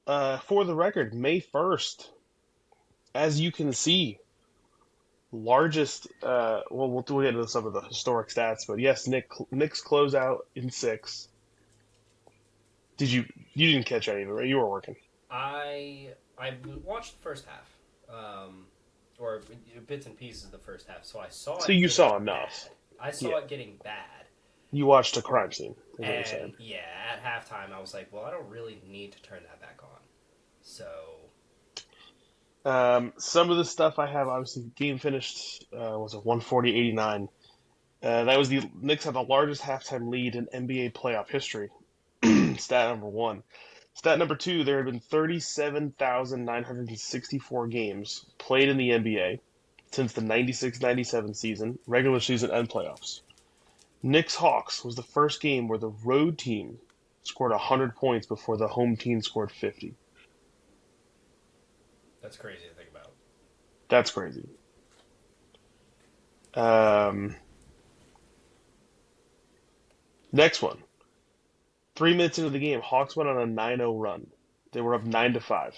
For the record, May 1st, as you can see, largest. We'll get into some of the historic stats, but yes, Knicks close out in six. You didn't catch any of it, right? You were working. I watched the first half, or bits and pieces of the first half. So I saw So it you getting saw enough. bad. I Yeah, saw it getting bad, you watched a crime scene, is what you're and saying. yeah, at halftime I was like, well, I don't really need to turn that back on. So Some of the stuff I have, obviously, game finished was a 140-89. That was the Knicks had the largest halftime lead in NBA playoff history. Stat number one. Stat number two, there have been 37,964 games played in the NBA since the 96-97 season, regular season, and playoffs. Knicks Hawks was the first game where the road team scored 100 points before the home team scored 50. that's crazy to think about. That's crazy. Um, Next one. 3 minutes into the game, Hawks went on a 9-0 run. They were up 9-5.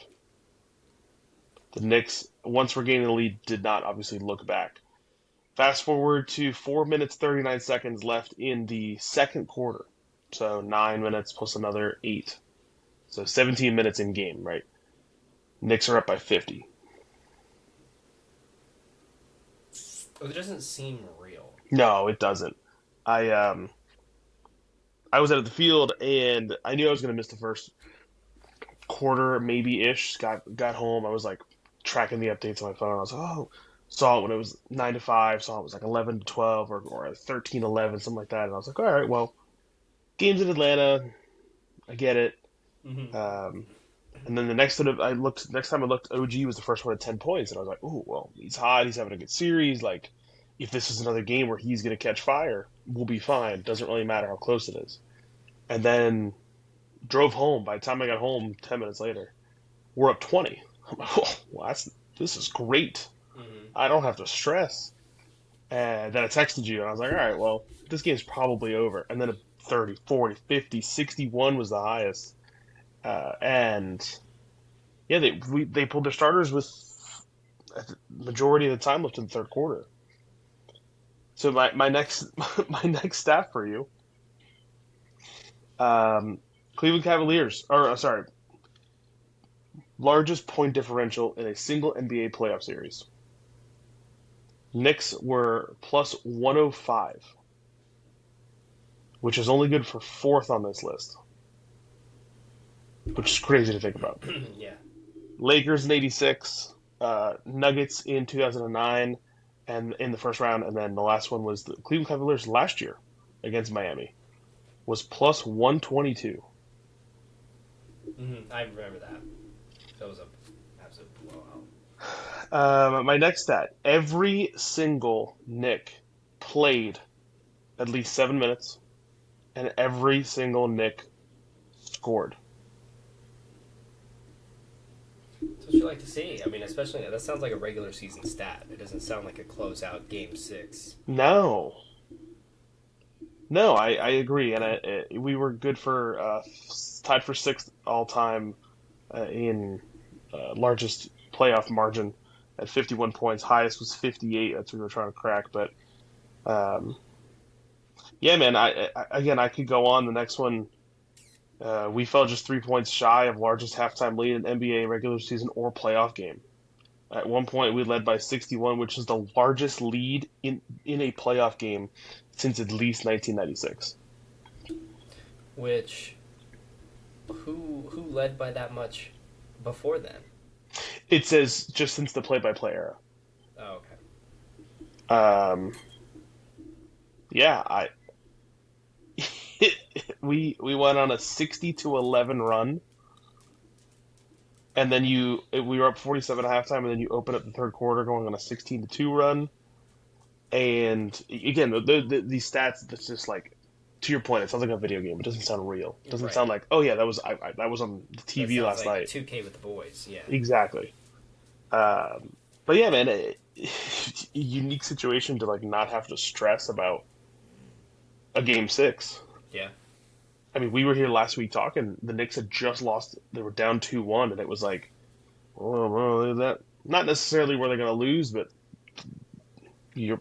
The Knicks, once regaining the lead, did not obviously look back. Fast forward to 4 minutes 39 seconds left in the second quarter. So 9 minutes plus another 8. So 17 minutes in game, right? Knicks are up by 50. It doesn't seem real. No, it doesn't. I I was out of the field and I knew I was going to miss the first quarter, maybe ish. Got home. I was like tracking the updates on my phone. I was like, oh, saw it when it was 9-5. Saw it was like 11-12 or 13-11, something like that. And I was like, all right, well, games in Atlanta. I get it. Mm-hmm. Um, and then the next time I looked, OG was the first one at 10 points, and I was like, oh well, he's hot. He's having a good series. Like, if this is another game where he's going to catch fire, we'll be fine. Doesn't really matter how close it is. And then drove home. By the time I got home, 10 minutes later, we're up 20. I'm like, oh, well, this is great. Mm-hmm. I don't have to stress. And then I texted you, and I was like, all right, well, this game's probably over. And then a 30, 40, 50, 61 was the highest. And yeah, they pulled their starters with the majority of the time left in the third quarter. So my next my next stat for you, um, Cleveland Cavaliers, or sorry, largest point differential in a single NBA playoff series. Knicks were plus 105, which is only good for fourth on this list, which is crazy to think about. Yeah. Lakers in '86, Nuggets in 2009, and in the first round, and then the last one was the Cleveland Cavaliers last year against Miami was plus 122. Mm-hmm. I remember that. That was a absolute blowout. My next stat: every single Nick played at least 7 minutes, and every single Nick scored. That's what you like to see. I mean, especially that sounds like a regular season stat. It doesn't sound like a closeout game six. No, no, I agree, and we were good for tied for sixth all time in largest playoff margin at 51 points. Highest was 58. That's what we were trying to crack. But um, yeah, man. Again, I could go on. The next one, we fell just 3 points shy of largest halftime lead in NBA regular season or playoff game. At one point, we led by 61, which is the largest lead in a playoff game since at least 1996. Which who led by that much before then? It says just since the play-by-play era. Oh, okay. Um, yeah, I we went on a 60-11 run, and then we were up 47 at halftime, and then you open up the third quarter going on a 16-2 run. And again, these stats, that's just like to your point. It sounds like a video game. It doesn't sound real. It doesn't sound Right. like, oh yeah, that was on the That TV sounds last like night. 2K with the boys. Yeah. Exactly. But yeah, man, unique situation to like not have to stress about a game six. Yeah. I mean, we were here last week talking. The Knicks had just lost. They were down 2-1, and it was like, well, that not necessarily where they're going to lose, but you're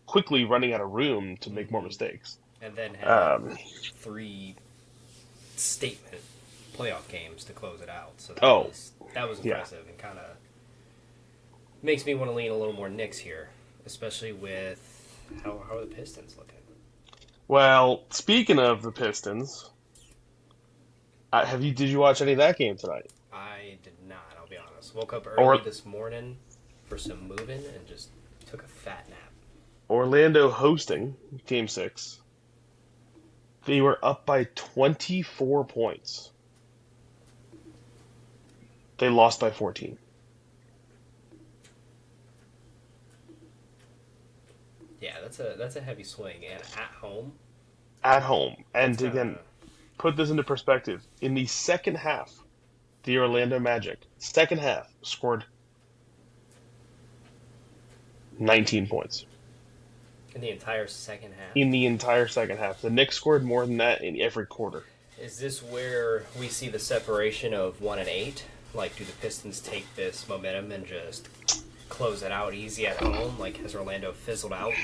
quickly running out of room to make more Hmm. mistakes. And then had Um, three statement playoff games to close it out. So oh, that was yeah. impressive and kind of makes me want to lean a little more Knicks here, especially with how are the Pistons looking? Well, speaking of the Pistons, did you watch any of that game tonight? I did not. I'll be honest. Woke up early Or this morning for some moving and just took a fat nap. Orlando hosting Game 6. They were up by 24 points. They lost by 14 Yeah, that's a heavy swing, and at home, at home. that's And kind again, of put this into perspective. In the second half, the Orlando Magic, second half, scored 19 points. in the entire second half. In the entire second half. The Knicks scored more than that in every quarter. Is this where we see the separation of 1 and 8? Like, do the Pistons take this momentum and just close it out easy at home? Like, has Orlando fizzled out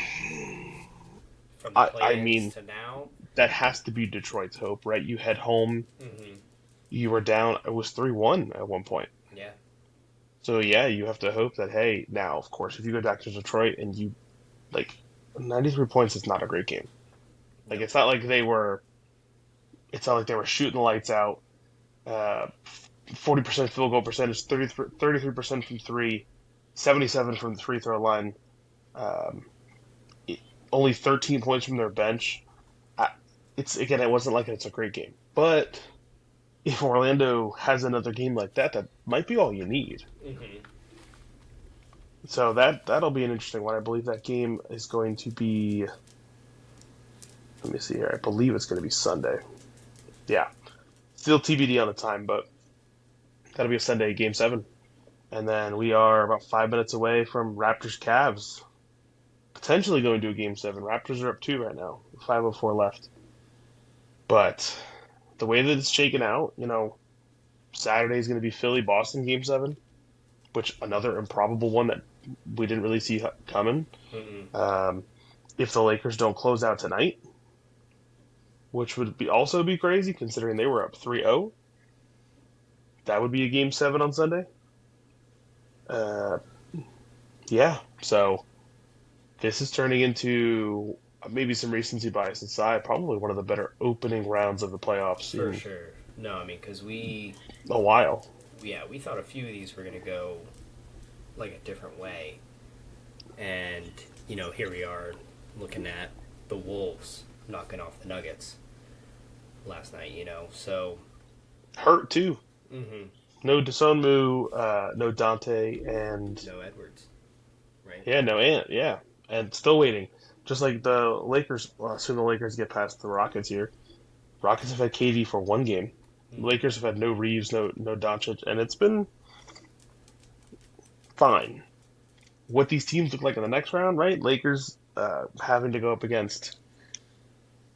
from the I play-ins mean, to now? that has to be Detroit's hope, right? You head home, Mm-hmm. you were down, it was 3-1 at one point. Yeah. So yeah, you have to hope that, hey, now, of course, if you go back to Detroit and you, like, 93 points is not a great game. Like, Nope. it's not like they were shooting the lights out. 40% field goal percentage, 33% from three, 77 from the free throw line. Um, Only 13 points from their bench. I, it's again, it wasn't like it's a great game, but if Orlando has another game like that, that might be all you need. Mm-hmm. So that'll be an interesting one. I believe that game is going to be. Let me see here. I believe it's going to be Sunday. Yeah, still TBD on the time, but that'll be a Sunday game 7. And then we are about 5 minutes away from Raptors Cavs, potentially going to a game 7. Raptors are up 2 right now, 5:04 left. But the way that it's shaken out, Saturday is going to be Philly Boston game 7, which another improbable one that we didn't really see coming. Mm-hmm. Um, if the Lakers don't close out tonight, which would be also be crazy considering they were up 3-0, that would be a game 7 on Sunday. Uh, yeah, so this is turning into maybe some recency bias inside, probably one of the better opening rounds of the playoffs For in sure. No, I mean, because a while. yeah, we thought a few of these were going to go like a different way. And, here we are looking at the Wolves knocking off the Nuggets last night. So, Hurt too. mm-hmm. No Desonmu, no Dante, and No Edwards, right? yeah, no Ant. Yeah, and still waiting. Just like the Lakers. Well, assume the Lakers get past the Rockets here. Rockets have had KD for one game. The Mm-hmm. Lakers have had no Reeves, no Doncic, and it's been fine. What these teams look like in the next round, right? Lakers having to go up against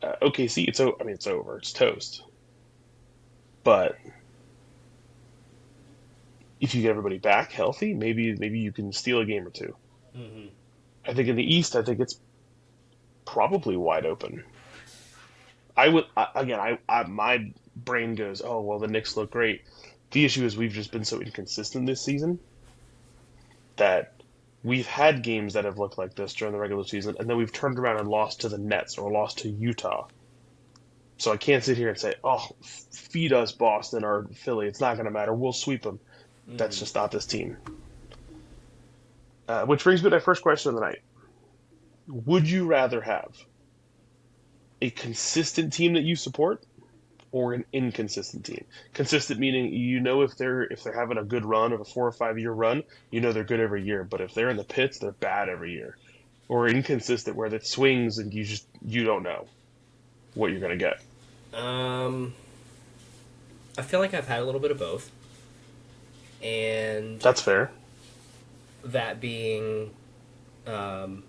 OKC. It's over. It's toast. But if you get everybody back healthy, maybe you can steal a game or two. Mm-hmm. I think in the East, I think it's probably wide open. I would again, my brain goes, oh well, the Knicks look great. The issue is we've just been so inconsistent this season that we've had games that have looked like this during the regular season, and then we've turned around and lost to the Nets or lost to Utah. So I can't sit here and say, oh, feed us Boston or Philly. It's not going to matter. We'll sweep them. That's Mm-hmm. just not this team. Which brings me to my first question of the night. Would you rather have a consistent team that you support or an inconsistent team? Consistent meaning if they're having a good run of a 4 or 5 year run, they're good every year. But if they're in the pits, they're bad every year. Or inconsistent where it swings and you don't know what you're gonna get. Um, I feel like I've had a little bit of both, and That's fair. that being um,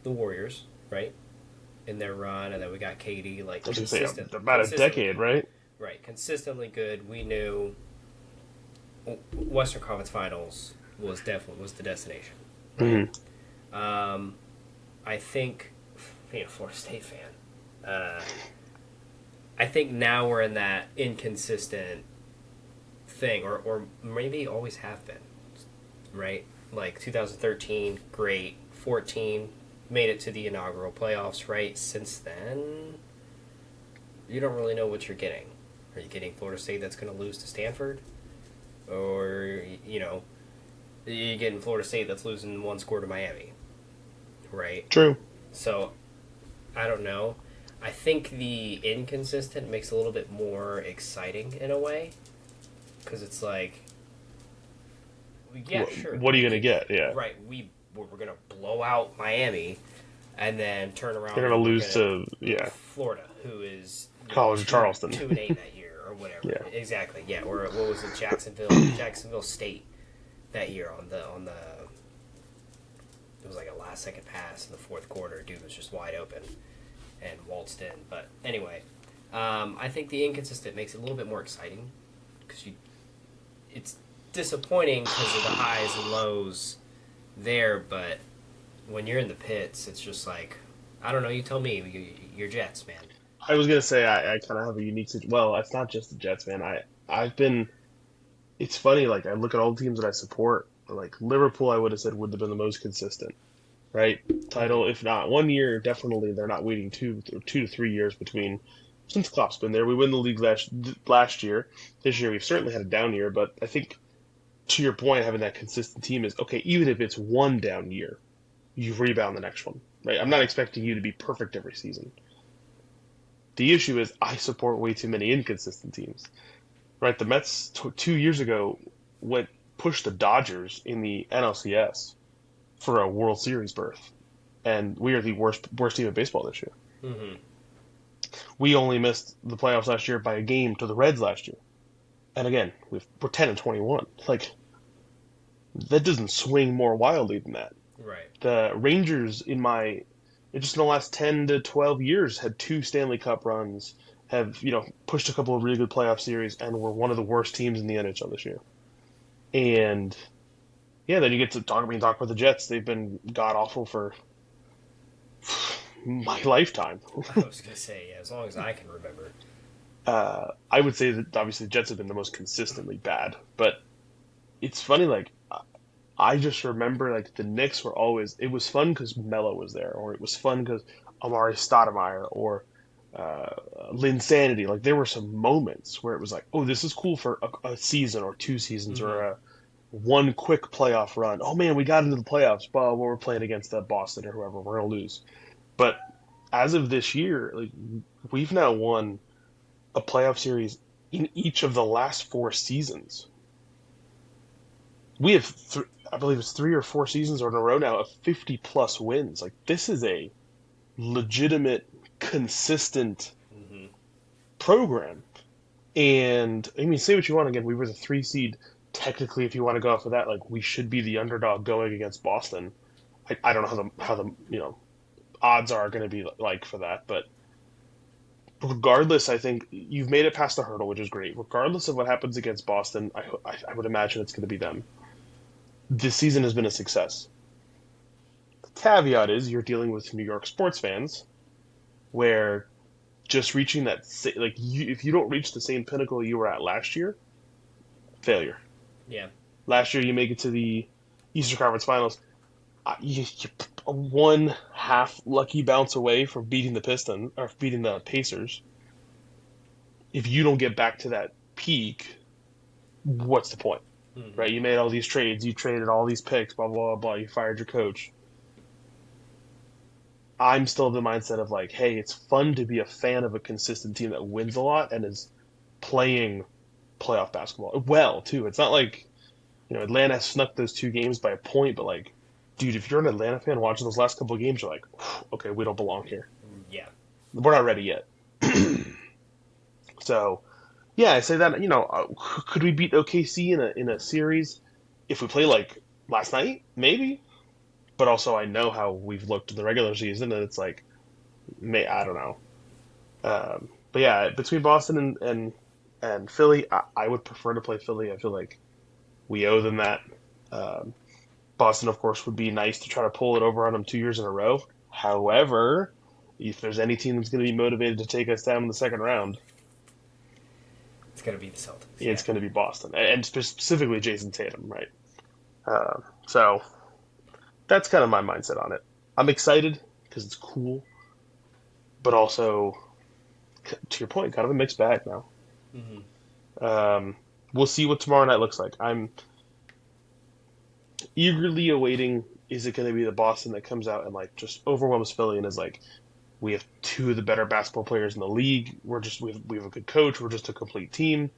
the Warriors, right? in their run, and then we got KD like I was gonna say about a consistently decade, good. right? Right, consistently good. We knew Western Conference Finals was the destination, right? Hmm. Um, I think being a Florida State fan, I think now we're in that inconsistent thing, or maybe always have been, right? Like 2013, great. 14 made it to the inaugural playoffs, right? Since then, you don't really know what you're getting. Are you getting Florida State that's going to lose to Stanford, or you're getting Florida State that's losing one score to Miami, right? True. So I don't know. I think the inconsistent makes it a little bit more exciting in a way because it's like, yeah, sure, What are we you gonna could, get? Yeah, right? We're gonna blow out Miami, and then turn around they're gonna and we're lose gonna to Florida, who is College of Charleston. 2-8 that year or whatever. Yeah. Exactly. Yeah. Or what was it? Jacksonville State that year on the. It was like a last second pass in the fourth quarter. Dude was just wide open and waltzed in. But anyway, I think the inconsistent makes it a little bit more exciting because it's disappointing because of the highs and lows there, but when you're in the pits, it's just like, I don't know. You tell me. You're Jets, man. I was gonna say I kind of have a unique situation. Well, it's not just the Jets, man. I've been. It's funny. Like I look at all the teams that I support. Like Liverpool, I would have said would have been the most consistent, right? Mm-hmm. Title, if not 1 year, definitely they're not waiting 2 to 3 years between. Since Klopp's been there, we win the league last year. This year, we've certainly had a down year, but I think to your point, having that consistent team is okay. Even if it's one down year, you rebound the next one, right? I'm not Mm-hmm. expecting you to be perfect every season. The issue is I support way too many inconsistent teams, right? The Mets 2 years ago went pushed the Dodgers in the NLCS for a World Series berth, and we are the worst team in baseball this year. Mm-hmm. We only missed the playoffs last year by a game to the Reds last year, and again we're 10-21. Like that doesn't swing more wildly than that. Right. The Rangers just in the last 10 to 12 years had two Stanley Cup runs, have, pushed a couple of really good playoff series and were one of the worst teams in the NHL this year. And yeah, then you get to talk about the Jets. They've been god awful for my lifetime. I was gonna say, yeah, as long as I can remember. I would say that obviously the Jets have been the most consistently bad, but it's funny, like I just remember like the Knicks were always. It was fun because Melo was there, or it was fun because Amari Stoudemire or uh, Linsanity. Like there were some moments where it was like, oh, this is cool for a season or 2 seasons or Mm-hmm. one quick playoff run. Oh man, we got into the playoffs, but we're playing against Boston or whoever. We're gonna lose. But as of this year, like we've now won a playoff series in each of the last 4 seasons. We have, I believe it's 3 or 4 seasons in a row now of 50 plus wins. Like this is a legitimate, consistent Mm-hmm. program. And I mean, say what you want. Again, we were the 3 seed. Technically, if you want to go off of that, like we should be the underdog going against Boston. I don't know how the odds are going to be like for that, but regardless, I think you've made it past the hurdle, which is great. Regardless of what happens against Boston, I would imagine it's going to be them. This season has been a success. The caveat is you're dealing with New York sports fans, where just reaching if you don't reach the same pinnacle you were at last year, failure. Yeah. Last year you make it to the Eastern Conference Finals. You one half lucky bounce away from beating the Piston or beating the Pacers. If you don't get back to that peak, what's the point? Mm-hmm. Right? You made all these trades, you traded all these picks, blah blah blah. You fired your coach. I'm still of the mindset of like, hey, it's fun to be a fan of a consistent team that wins a lot and is playing playoff basketball well too. It's not like Atlanta snuck those 2 games by a point, but like, dude, if you're an Atlanta fan watching those last couple of games, you're like, okay, we don't belong here. Yeah. We're not ready yet. So yeah, I say that could we beat OKC in a series if we play like last night? Maybe, but also I know how we've looked in the regular season, and it's like I don't know. But yeah, between Boston and Philly, I would prefer to play Philly. I feel like we owe them that. Um, Boston, of course, would be nice to try to pull it over on them 2 years in a row. However, if there's any team that's going to be motivated to take us down in the second round, It's gonna be the Celtics. it's Yeah. going to be Boston, and specifically Jason Tatum, right? So that's kind of my mindset on it. I'm excited because it's cool, but also, to your point, kind of a mixed bag now. Hmm. Um, we'll see what tomorrow night looks like. I'm eagerly awaiting. Is it going to be the Boston that comes out and like just overwhelms Philly and is like, we have two of the better basketball players in the league. We have a good coach. We're just a complete team.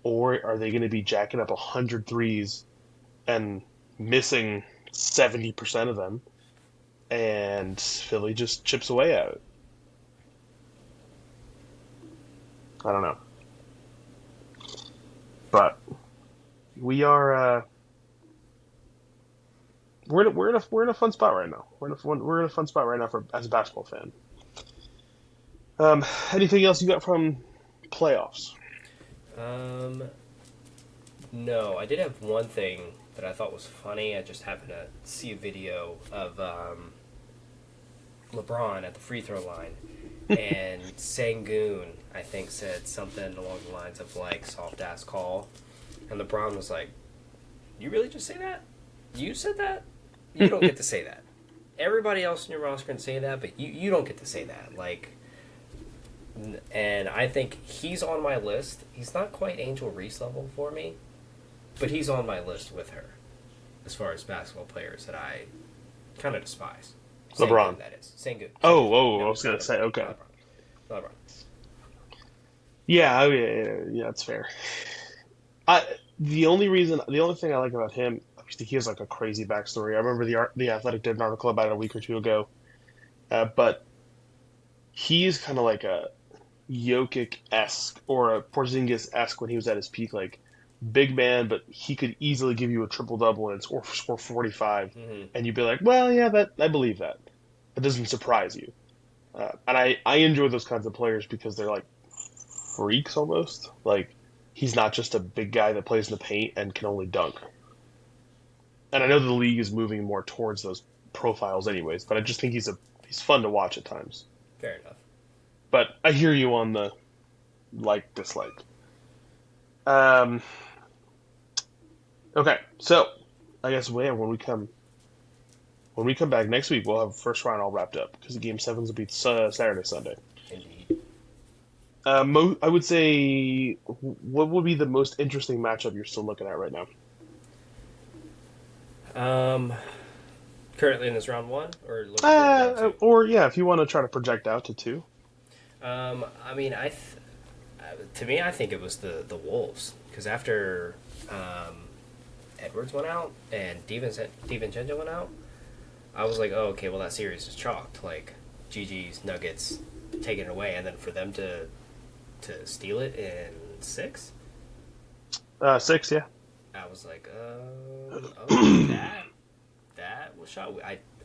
Or are they going to be jacking up 100 threes and missing 70% of them, and Philly just chips away at it? I don't know, but we are we're in a fun spot right now. We're in a fun spot right now for as a basketball fan. Anything else you got from playoffs? Um, no, I did have one thing that I thought was funny. I just happened to see a video of LeBron at the free throw line, and Sangoon, I think, said something along the lines of like soft ass call, and LeBron was like, "You really just say that? You said that? You don't get to say that. Everybody else in your roster can say that, but you don't get to say that." Like, and I think he's on my list. He's not quite Angel Reese level for me, but he's on my list with her as far as basketball players that I kind of despise. LeBron. Sangoon, that is. Sangoon. Sangoon. Oh, I No, was not gonna say LeBron. okay. Not LeBron. Not LeBron. Yeah, yeah, that's fair. The only thing I like about him, obviously he has like a crazy backstory. I remember the Athletic did an article about it a week or two ago. But he's kind of like a Jokic esque or a Porzingis esque when he was at his peak, like big man, but he could easily give you a triple double and score 45, Mm-hmm. and you'd be like, well, yeah, that I believe that. It doesn't surprise you, and I enjoy those kinds of players because they're like freaks almost. Like he's not just a big guy that plays in the paint and can only dunk. And I know the league is moving more towards those profiles, anyways. But I just think he's fun to watch at times. Fair enough. But I hear you on the like dislike. Um, okay, so I guess when we come back next week, we'll have first round all wrapped up because the game sevens will be Saturday, Sunday. Indeed. I would say, what would be the most interesting matchup you're still looking at right now? Um, currently in this round one, or looking forward to round two. Or yeah, if you want to try to project out to two. I mean, to me, I think it was the Wolves because after Edwards went out and DiVincenzo went out, I was like, oh, okay, well that series is chalked. Like, GG's Nuggets taking it away, and then for them to steal it in six, Six, yeah. I was like, oh, that was shot.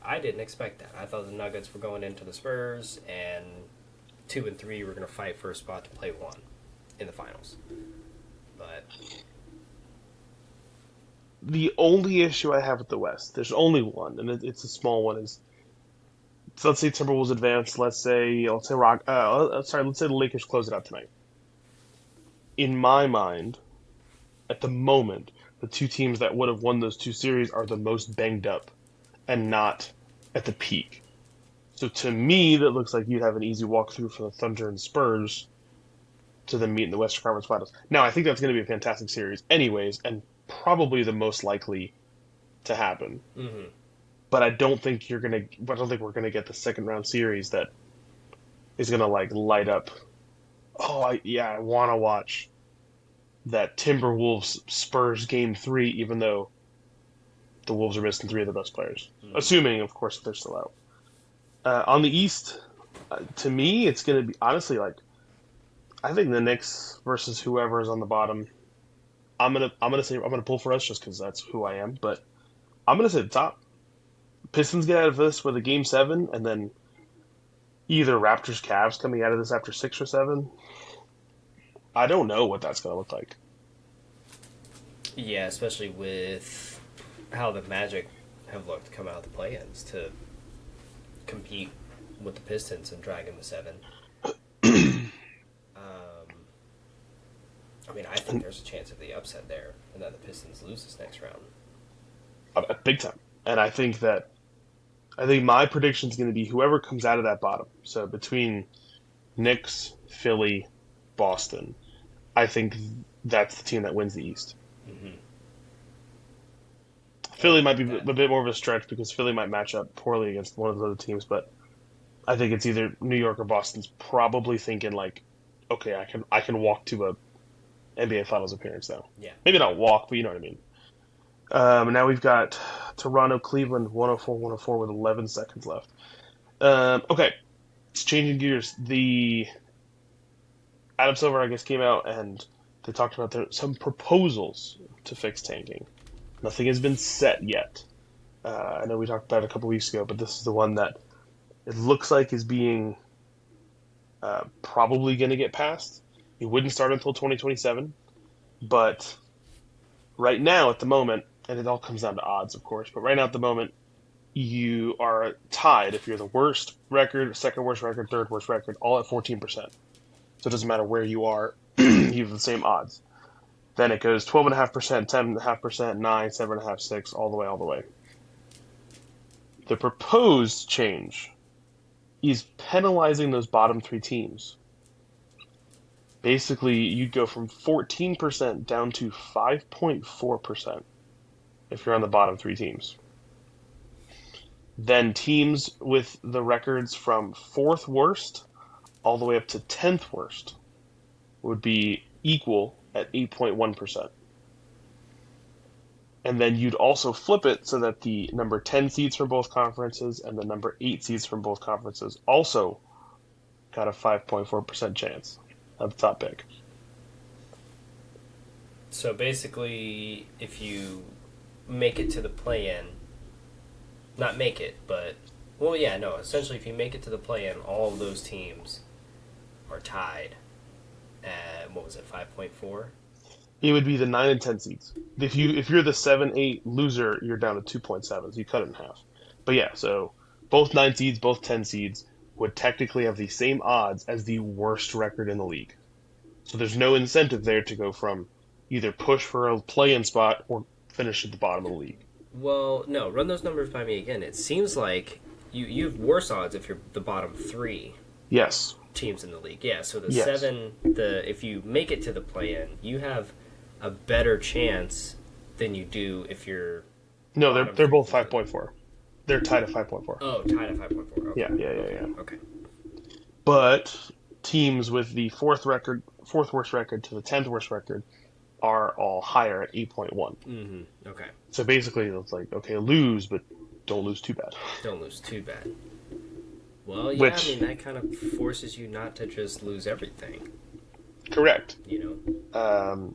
I didn't expect that. I thought the Nuggets were going into the Spurs, and 2 and 3 were going to fight for a spot to play one in the finals. But The only issue I have with the West, there's only one, and it's a small one. Is so let's say Timberwolves advance. Let's say Rock. Sorry, let's say the Lakers close it out tonight. In my mind, at the moment, the two teams that would have won those two series are the most banged up, and not at the peak. So to me, that looks like you'd have an easy walkthrough for the Thunder and Spurs to then meet in the Western Conference Finals. Now, I think that's going to be a fantastic series, anyways, and probably the most likely to happen. mm-hmm. But I don't think I don't think we're gonna get the second round series that is gonna like light up. I want to watch that Timberwolves Spurs game three, even though the Wolves are missing three of the best players, Mm-hmm. assuming of course they're still out. On the East, to me, it's gonna be honestly like I think the Knicks versus whoever is on the bottom. I'm gonna pull for us just because that's who I am, but I'm gonna say the top. Pistons get out of this with a game seven, and then either Raptors Cavs coming out of this after 6 or 7. I don't know what that's going to look like. Yeah, especially with how the Magic have looked come out of the play-ins to compete with the Pistons and drag them to 7. Um, I mean, I think there's a chance of the upset there, and that the Pistons lose this next round. Big time. And I think my prediction is going to be whoever comes out of that bottom. So between Knicks, Philly, Boston, I think that's the team that wins the East. Mm-hmm. I Philly agree might with be that. a bit more of a stretch because Philly might match up poorly against one of those other teams, but I think it's either New York or Boston's probably thinking like, okay, I can walk to a NBA Finals appearance now. Yeah. Maybe not walk, but you know what I mean. Now we've got Toronto, Cleveland, 104-104 with 11 seconds left. Okay, it's changing gears. The Adam Silver, I guess, came out and they talked about some proposals to fix tanking. Nothing has been set yet. I know we talked about it a couple weeks ago, but this is the one that it looks like is being probably going to get passed. It wouldn't start until 2027, but right now at the moment, and it all comes down to odds, of course, but right now at the moment, you are tied if you're the worst record, second worst record, third worst record, all at 14%. So it doesn't matter where you are, you have the same odds. Then it goes 12.5%, 10.5%, 9, 7.5, 6, all the way. The proposed change is penalizing those bottom three teams. Basically, you'd go from 14% down to 5.4% if you're on the bottom three teams. Then teams with the records from fourth worst all the way up to 10th worst would be equal at 8.1%. And then you'd also flip it so that the number 10 seeds from both conferences and the number 8 seeds from both conferences also got a 5.4% chance at the top pick. So basically, if you make it to the play-in, not make it, but well, yeah, no. Essentially, if you make it to the play-in, all of those teams are tied at what was it, 5.4? It would be the 9 and 10 seeds. If you're the 7-8 loser, you're down to 2.7, so you cut it in half. But yeah, so both 9 seeds, both 10 seeds would technically have the same odds as the worst record in the league. So there's no incentive there to go from either push for a play-in spot or finish at the bottom of the league. Well, no. Run those numbers by me again. It seems like you have worse odds if you're the bottom three Yes. teams in the league. Yeah. So the Yes. seven, the if you make it to the play-in, you have a better chance than you do if you're No, they're bottom they're three both teams in the league. 5.4. They're tied at 5.4. Oh, tied at 5.4. Okay. Yeah, yeah, yeah, Okay. yeah. Okay. But teams with the fourth worst record to the 10th worst record are all higher at 8.1. Mm-hmm. Okay. So basically, it's like, okay, lose, but don't lose too bad. Don't lose too bad. Well, yeah. I Which, mean, that kind of forces you not to just lose everything. correct. You Um,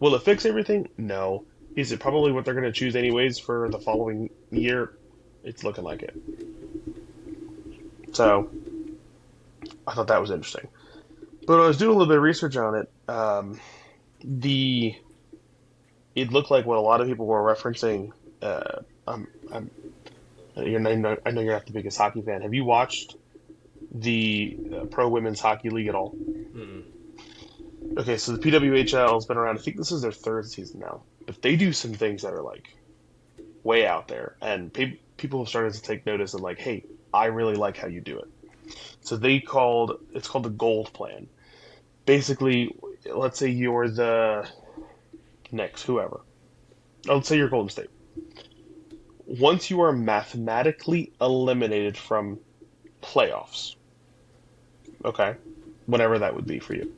will it fix everything? No. Is it probably what they're going to choose anyways for the following year? It's looking like it. So I thought that was interesting. But when I was doing a little bit of research on it, the it looked like what a lot of people were referencing. I'm I know you're not the biggest hockey fan. Have you watched the Pro Women's Hockey League at all? know. Okay, so the PWHL has been around. I think this is their third season now, but they do some things that are like way out there, and people have started to take notice and like, hey, I really like how you do it. So it's called the Gold Plan. Basically, let's say you're the Knicks, whoever. Let's say you're Golden State. Once you are mathematically eliminated from playoffs, okay, whatever that would be for you,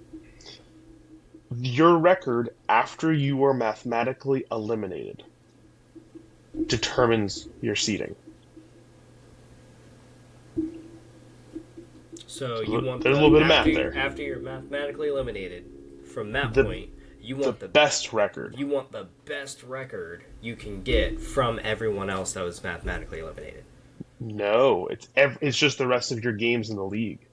your record after you are mathematically eliminated determines your seeding. So you So want there's a the little bit of math there. after you're mathematically eliminated. From that The point, you the want the best record. you want the best record you can get from everyone else that was mathematically eliminated. No, it's just the rest of your games in the league.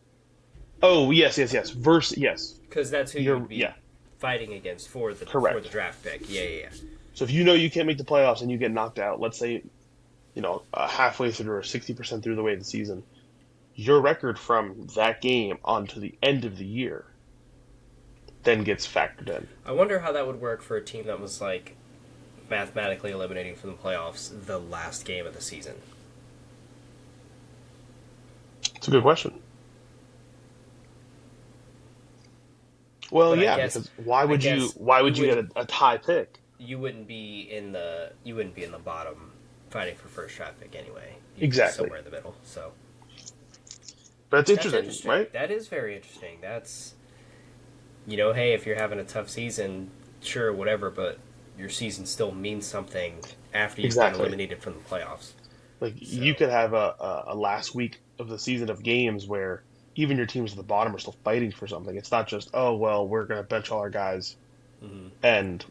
Oh, yes, yes, yes. Yes. Because that's who You're you'd be yeah, fighting against for the correct. draft pick. Yeah, yeah, yeah. So if you know you can't make the playoffs and you get knocked out, let's say, halfway through or 60% through the way of the season, your record from that game on to the end of the year then gets factored in. I wonder how that would work for a team that was like mathematically eliminating from the playoffs the last game of the season. It's a good question. Well, But I yeah, guess, because why I would you guess why would you get a tie pick? you wouldn't be in the bottom fighting for first draft pick anyway. You'd be Exactly. somewhere in the middle. So But it's that's interesting, interesting. right? That is very interesting. That's hey, if you're having a tough season, sure, whatever, but your season still means something after you've been Exactly. eliminated from the playoffs. Like you So, could have a last week of the season of games where even your teams at the bottom are still fighting for something. It's not just, oh well, we're gonna bench all our guys mm-hmm. and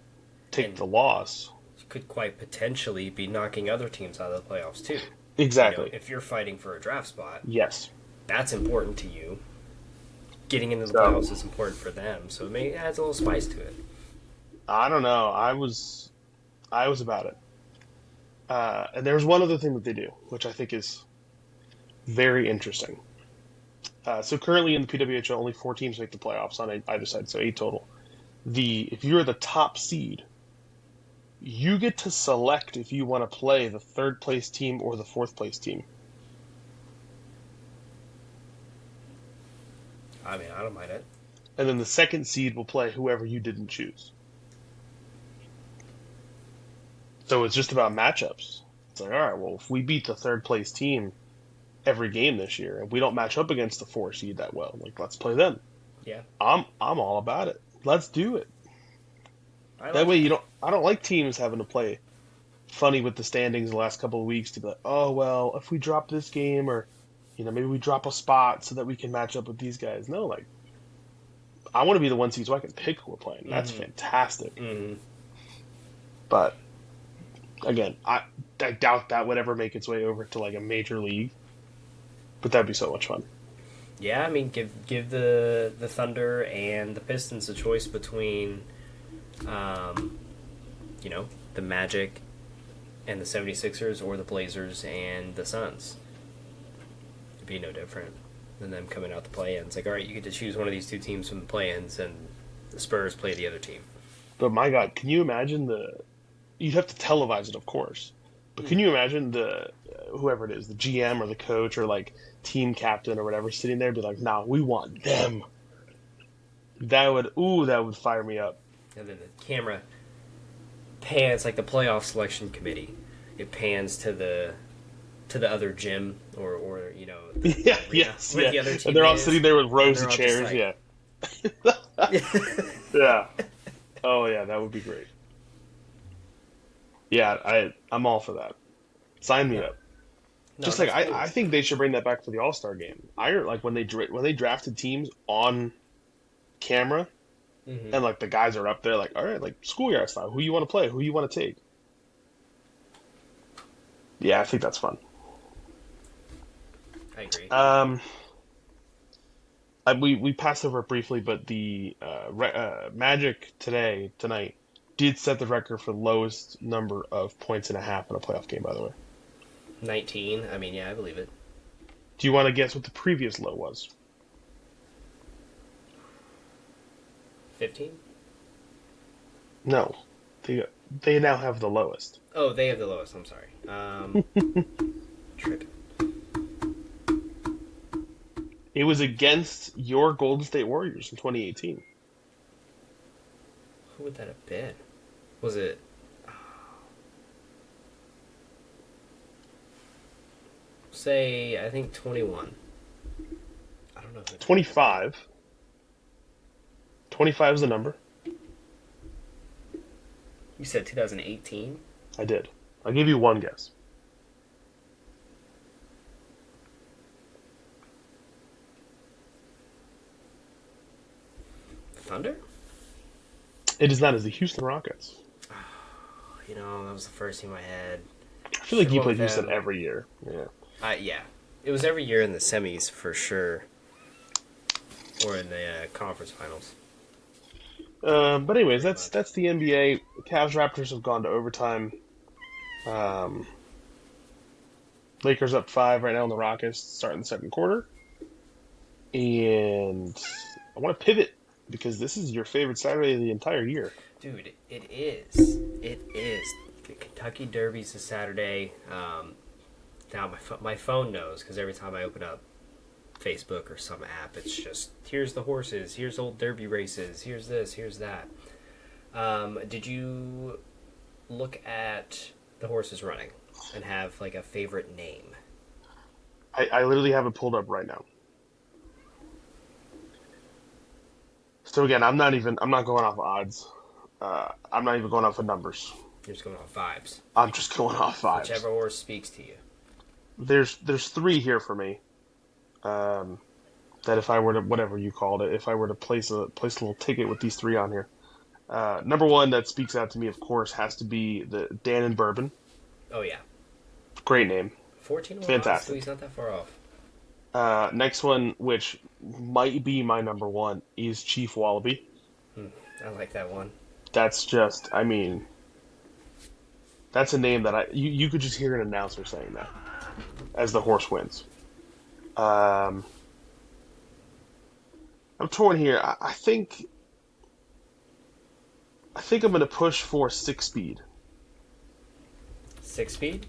take And the loss. you could quite potentially be knocking other teams out of the playoffs too. Exactly. If you're fighting for a draft spot, Yes. that's important to you. Getting into the So playoffs is important for them, so it adds a little spice to it. I don't know. I was about it. And there's one other thing that they do, which I think is very interesting. So currently in the PWHL, only four teams make the playoffs on either side, so eight total. The if you're the top seed, you get to select if you want to play the third place team or the fourth place team. I mean, I don't mind it. And then the second seed will play whoever you didn't choose. So it's just about matchups. It's like, all right, well, if we beat the third place team every game this year and we don't match up against the four seed that well, like let's play them. Yeah, I'm all about it. Let's do it. I That like way that. you don't I don't like teams having to play funny with the standings the last couple of weeks to be like, oh well, if we drop this game or maybe we drop a spot so that we can match up with these guys. No, like I want to be the one seed so I can pick who we're playing. That's Mm-hmm. fantastic. Mm-hmm. But again, I doubt that would ever make its way over to like a major league. But that'd be so much fun. Yeah, I mean, give the Thunder and the Pistons a choice between, um, the Magic and the 76ers or the Blazers and the Suns. It'd be no different than them coming out the play-ins. Like, all right, you get to choose one of these two teams from the play-ins, and the Spurs play the other team. But my God, can you imagine you'd have to televise it, of course. But can Mm. you imagine whoever it is, the GM or the coach or like team captain or whatever, sitting there and be like, "Nah, we want them." That would fire me up. And then the camera pans like the playoff selection committee. It pans to the other gym or the Yeah, arena yes, where yeah. the other And team they're all is, sitting there with and rows they're of all just chairs. like, Yeah, yeah. Oh yeah, that would be great. Yeah, I'm all for that. Sign me no, up. no, Just like that's I cool. think they should bring that back for the All Star game. Like when they drafted teams on camera Hmm. and like the guys are up there like, all right, like schoolyard style, who you want to play, who you want to take. Yeah, I think that's fun. I agree. Um, we passed over it briefly, but the Magic tonight did set the record for lowest number of points and a half in a playoff game. By the way, 19. I mean, yeah, I believe it. do you want to guess what the previous low was? 15. No, they now have the lowest. Oh, they have the lowest. I'm sorry. Tripping. It was against your Golden State Warriors in 2018. Who would that have been? Was it? Say, I think 21. I don't know who that could have been. 25. 25 is the number. You said 2018. I did. I'll give you one guess. Thunder? It is not as the Houston Rockets. That was the first team I had. I feel Should like have you went play with Houston them. every year. Yeah. Yeah, it was every year in the semis for sure, or in the conference finals. But anyways, Pretty that's much. that's the NBA. Cavs Raptors have gone to overtime. Um, Lakers up 5 right now on the Rockets, starting the second quarter. And I want to pivot because this is your favorite Saturday of the entire year. Dude, it is. It is. The Kentucky Derby's a Saturday. Now my phone knows because every time I open up Facebook or some app, it's just here's the horses, here's old Derby races, here's this, here's that. Did you look at the horses running and have like a favorite name? I literally have it pulled up right now. So again, I'm not going off odds. I'm not even going off of numbers. You're just going off vibes. I'm just going off vibes. Whichever horse speaks to you. There's three here for me. Um, that if I were to whatever you called it, if I were to place a little ticket with these three on here, number one that speaks out to me, of course, has to be the Dan and Bourbon. Oh yeah, Great name, 14-1 odds, so fantastic. he's not that far off. Next one, which might be my number one, is Chief Wallaby. I like that one. That's just, I mean, that's a name that you could just hear an announcer saying that as the horse wins. Um, I'm torn here. I think I'm going to push for 6 speed. 6 speed.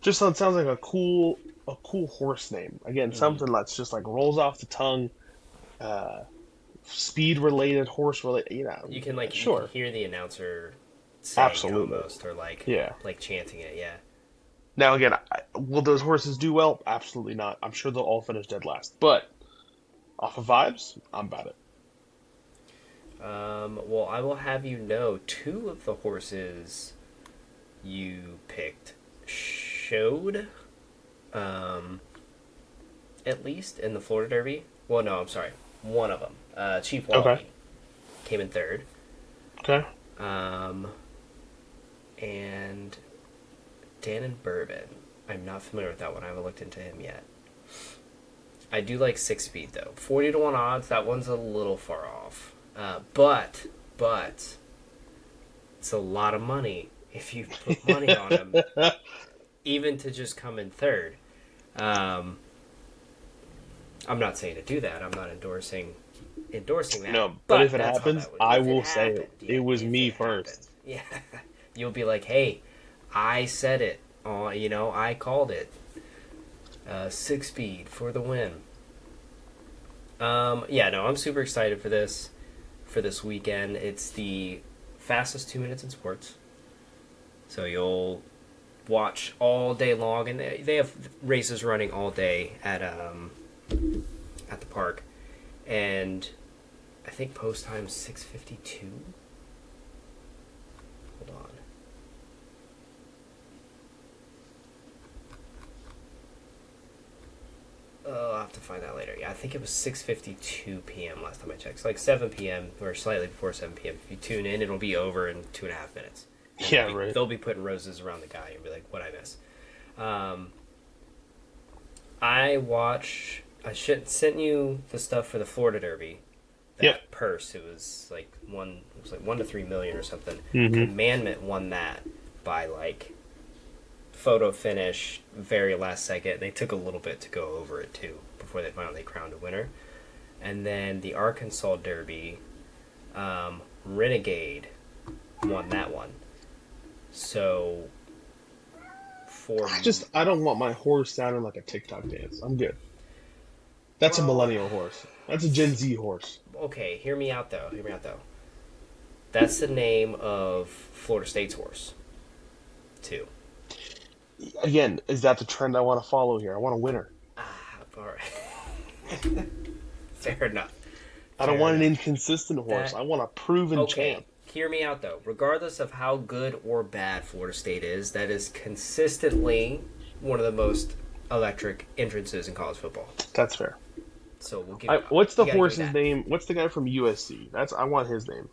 Just sounds like a cool horse name. Again, Mm-hmm. something that's just like rolls off the tongue. Uh, Speed related, horse related. You can Sure, hear the announcer saying it absolutely, almost, or yeah. like chanting it. Yeah. Now again, will those horses do well? Absolutely not. I'm sure they'll all finish dead last. But off of vibes, I'm about it. Well, I will have you know, two of the horses you picked showed, um, at least in the Florida Derby. Well, no, I'm sorry. One of them, Chief Okay. Wallaby, came in third. Okay. Um, and Dan and Bourbon. I'm not familiar with that one. I haven't looked into him yet. I do like 6 speed though. 40-1 odds. That one's a little far off. But it's a lot of money if you put money on him, even to just come in third. Um, I'm not saying to do that. I'm not endorsing that. No, but But if it that's how happens, that would. I If it will say happened, it. It yeah. was If me it happened, first. yeah. You'll be like, hey, I said it. I called it. 6 speed for the win. Yeah, no, I'm super excited for this weekend. It's the fastest 2 minutes in sports. So you'll watch all day long, and they have races running all day at the park, and I think post time 6:52. Hold on. Oh, I'll have to find that later. Yeah, I think it was 6:52 p.m. last time I checked. It's like 7 p.m. or slightly before 7 p.m. If you tune in, it'll be over in 2.5 minutes. And Yeah, right. they'll be putting roses around the guy and be like, "What I miss?" Um, I watch. I should sent you the stuff for the Florida Derby. Yep. That purse, it was like one. It was like 1 to 3 million or something. Mm-hmm. Commandment won that by like photo finish, very last second. They took a little bit to go over it too before they finally crowned a winner. And then the Arkansas Derby, Renegade won that one. So for I don't want my horse sounding like a TikTok dance. I'm good. That's a well, millennial horse. That's a Gen Z horse. okay, hear me out though. Hear me out though. That's the name of Florida State's horse too. Again, is that the trend I want to follow here? I want a winner. Ah, all right. Fair enough. I don't Fair want an enough. inconsistent horse. That I want a proven Okay, champ. hear me out though. Regardless of how good or bad Florida State is, that is consistently one of the most electric entrances in college football. That's fair. So we'll give. What's the You gotta give me horse's that. name? What's the guy from USC? I want his name.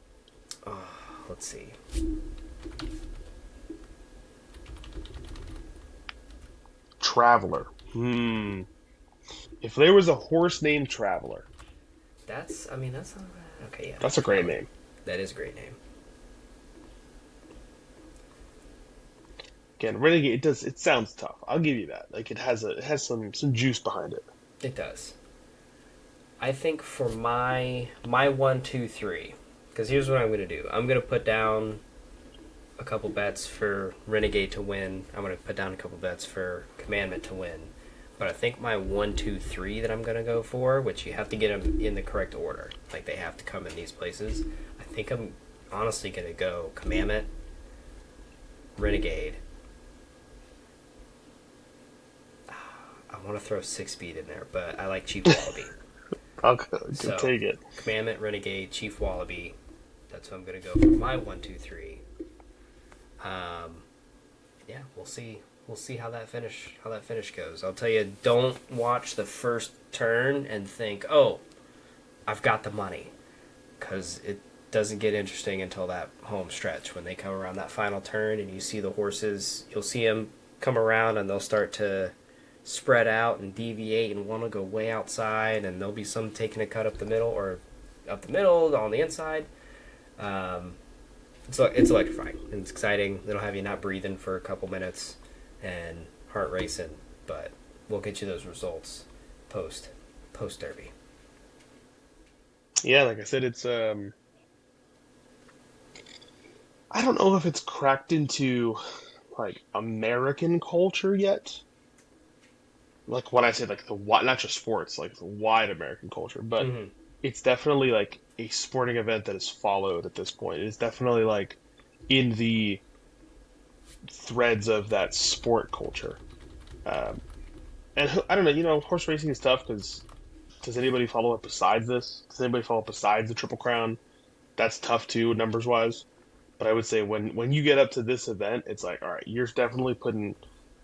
Oh, let's see. Traveler. If there was a horse named Traveler, That's, I mean, that's not bad. Okay, yeah, that's a great Traveler. name. That is a great name. Again, Renegade. It does. It sounds tough. I'll give you that. Like it has some juice behind it. It does. I think for my 1, 2, 3, because here's what I'm gonna do. I'm gonna put down a couple bets for Renegade to win. I'm gonna put down a couple bets for Commandment to win. But I think my 1, 2, 3 that I'm gonna go for, which you have to get them in the correct order, like they have to come in these places. I think I'm honestly gonna go Commandment, Renegade. I want to throw 6 speed in there, but I like Chief Wallaby. I'll So take it. Commandment, Renegade, Chief Wallaby. That's what I'm gonna go for my 1, 2, 3. Um, yeah, we'll see. We'll see how that finish goes. I'll tell you, don't watch the first turn and think, "Oh, I've got the money," because it doesn't get interesting until that home stretch when they come around that final turn and you see the horses. You'll see them come around and they'll start to spread out and deviate and want to go way outside, and there'll be some taking a cut up the middle or up the middle on the inside. Um, so it's electrifying and it's exciting. It'll have you not breathing for a couple minutes and heart racing, but we'll get you those results post derby. Yeah, like I said, it's I don't know if it's cracked into like American culture yet. Like when I say like the wide, not just sports, like the wide American culture, but Mm-hmm. it's definitely like a sporting event that is followed at this point. It's definitely like in the threads of that sport culture. Um, and I don't know, horse racing is tough because does anybody follow it besides this? Does anybody follow it besides the Triple Crown? That's tough too, numbers wise. But I would say when you get up to this event, it's like, all right, you're definitely putting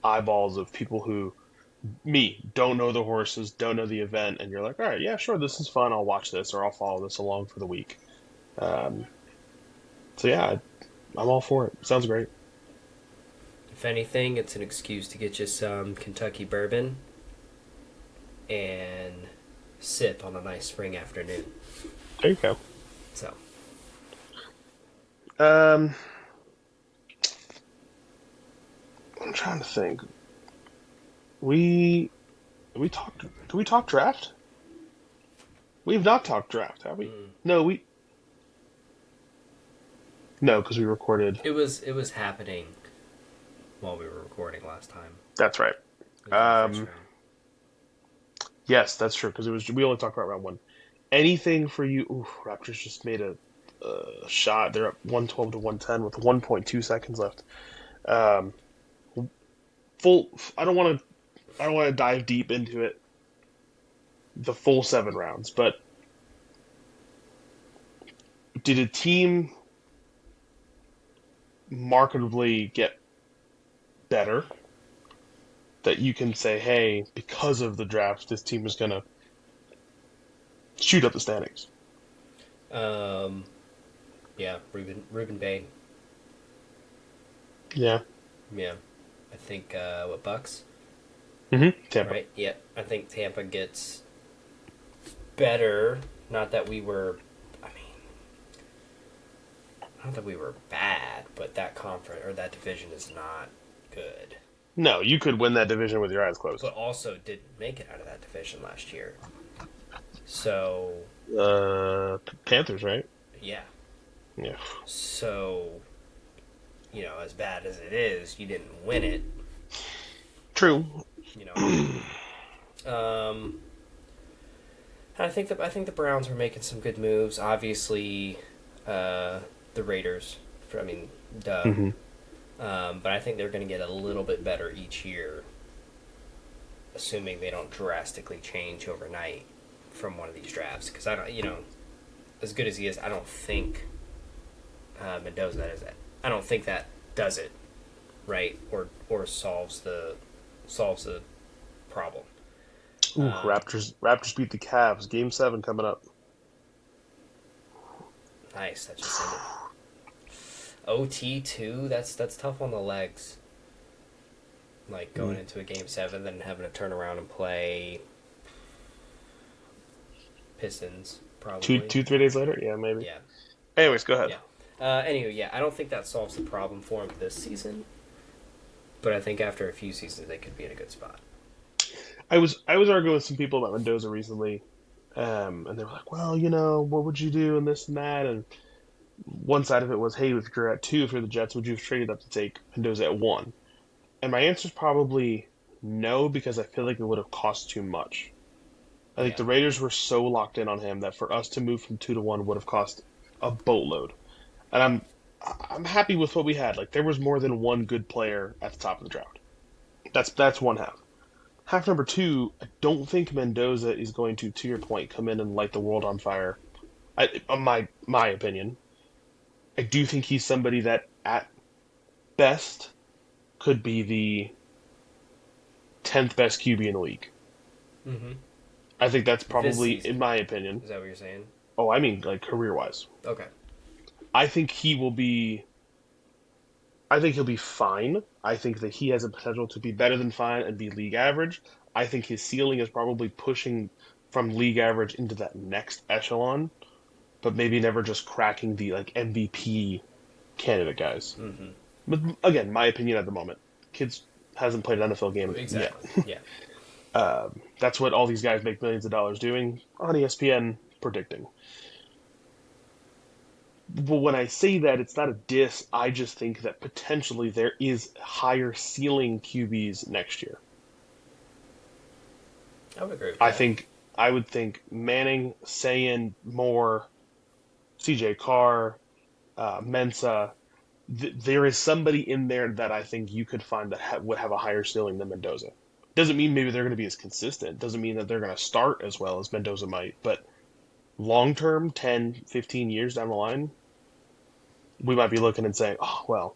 eyeballs of people who me don't know the horses, don't know the event, and you're like, all right, yeah, sure, this is fun. I'll watch this or I'll follow this along for the week. Um, so yeah, I'm all for it. Sounds great. If anything, it's an excuse to get you some Kentucky bourbon and sip on a nice spring afternoon. There you go. So, Um, I'm trying to think. We we talked. Can we talk draft? We have not talked draft, have we? No, we no, because we recorded. it was happening while we were recording last time. That's right. It was in the first Um, round. yes, that's true because it was we only talked about round one. Anything for you? Ooh, Raptors just made a shot. They're up 112 to 110 with 1.2 seconds left. Um, full. I don't want to. I don't want to dive deep into it. The full 7 rounds, but did a team marketably get better that you can say, hey, because of the draft, this team is gonna shoot up the standings? Um, yeah, Ruben Bain. Yeah. Yeah, I think what Bucks, Tampa. right? Yeah, I think Tampa gets better. Not that we were, I mean, not that we were bad, but that conference or that division is not good. No, you could win that division with your eyes closed. But also didn't make it out of that division last year. So Panthers, right? yeah, Yeah. so as bad as it is, you didn't win it. True. You know, I think the Browns are making some good moves. Obviously, the Raiders. I mean, duh. hmm But I think they're going to get a little bit better each year, assuming they don't drastically change overnight from one of these drafts. Because I don't, as good as he is, I don't think Mendoza is that. I don't think that does it right or solves the problem. Ooh, Um, Raptors beat the Cavs. Game 7 coming up. nice, that just ended. OT too. That's tough on the legs. like going Mm. into a game seven, then having to turn around and play Pistons, Two, probably. 3 days later, yeah, maybe. Yeah, Anyways, go ahead. yeah. Anyway, yeah, I don't think that solves the problem for him this season, but I think after a few seasons, they could be in a good spot. I was arguing with some people about Mendoza recently, and they were like, "Well, what would you do and this and that?" And one side of it was, "Hey, if you're at 2 for the Jets, would you have traded up to take Mendoza at 1?" And my answer is probably no, because I feel like it would have cost too much. I think Yeah, the Raiders were so locked in on him that for us to move from 2 to 1 would have cost a boatload. And I'm happy with what we had. Like there was more than one good player at the top of the draft. That's one half. Half number two, I don't think Mendoza is going to your point, come in and light the world on fire. My opinion, I do think he's somebody that at best could be the 10th best QB in the league. mm-hmm. I think that's This probably, in season, my opinion. is that what you're saying? Oh, I mean, like career wise. Okay. I think he will be. I think he'll be fine. I think that he has a potential to be better than fine and be league average. I think his ceiling is probably pushing from league average into that next echelon, but maybe never just cracking the like MVP candidate guys. Mm-hmm. But again, my opinion at the moment. Kids hasn't played an NFL game yet. Exactly. Yeah. That's what all these guys make millions of dollars doing on ESPN predicting. But when I say that, it's not a diss. I just think that potentially there is higher ceiling QBs next year. I would agree with I that. think I would think Manning, Sayan, Moore, CJ Carr, Mensa. There is somebody in there that I think you could find that would have a higher ceiling than Mendoza. Doesn't mean maybe they're going to be as consistent. Doesn't mean that they're going to start as well as Mendoza might. But long term, 10, 15 years down the line, we might be looking and saying, oh, well,